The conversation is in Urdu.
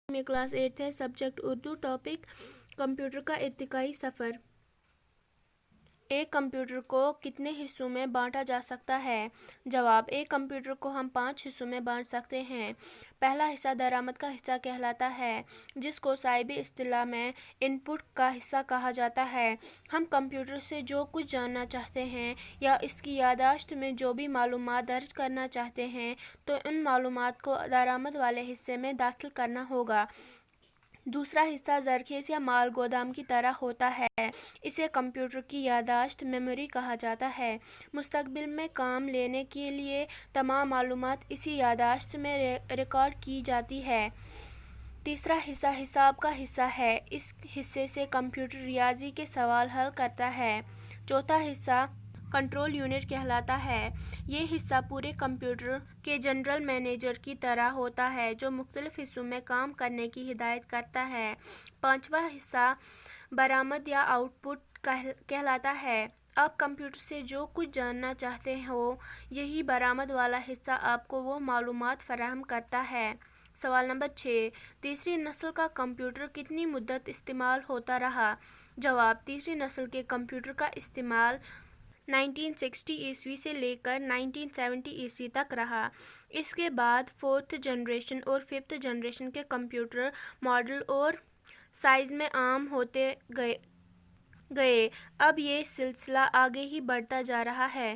میں کلاس 8 ہے، سبجیکٹ اردو، ٹاپک کمپیوٹر کا ارتقائی سفر۔ ایک کمپیوٹر کو کتنے حصوں میں بانٹا جا سکتا ہے؟ جواب: ایک کمپیوٹر کو ہم 5 حصوں میں بانٹ سکتے ہیں۔ پہلا حصہ درآمد کا حصہ کہلاتا ہے، جس کو صاحبی اصطلاح میں ان پٹ کا حصہ کہا جاتا ہے۔ ہم کمپیوٹر سے جو کچھ جاننا چاہتے ہیں یا اس کی یادداشت میں جو بھی معلومات درج کرنا چاہتے ہیں تو ان معلومات کو درآمد والے حصے میں داخل کرنا ہوگا۔ دوسرا حصہ زرخیز یا مال گودام کی طرح ہوتا ہے۔ اسے کمپیوٹر کی یادداشت میموری کہا جاتا ہے۔ مستقبل میں کام لینے کے لیے تمام معلومات اسی یادداشت میں ریکارڈ کی جاتی ہے۔ تیسرا حصہ حساب کا حصہ ہے۔ اس حصے سے کمپیوٹر ریاضی کے سوال حل کرتا ہے۔ چوتھا حصہ کنٹرول یونٹ کہلاتا ہے۔ یہ حصہ پورے کمپیوٹر کے جنرل منیجر کی طرح ہوتا ہے، جو مختلف حصوں میں کام کرنے کی ہدایت کرتا ہے۔ پانچواں حصہ برآمد یا آؤٹ پٹ کہلاتا ہے۔ آپ کمپیوٹر سے جو کچھ جاننا چاہتے ہو، یہی برآمد والا حصہ آپ کو وہ معلومات فراہم کرتا ہے۔ سوال نمبر 6: تیسری نسل کا کمپیوٹر کتنی مدت استعمال ہوتا رہا؟ جواب: تیسری نسل کے کمپیوٹر کا استعمال 1960 سے لے کر 1970 تک رہا۔ اس کے بعد فورتھ جنریشن اور ففتھ جنریشن کے کمپیوٹر ماڈل اور سائز میں عام ہوتے گئے۔ اب یہ سلسلہ آگے ہی بڑھتا جا رہا ہے۔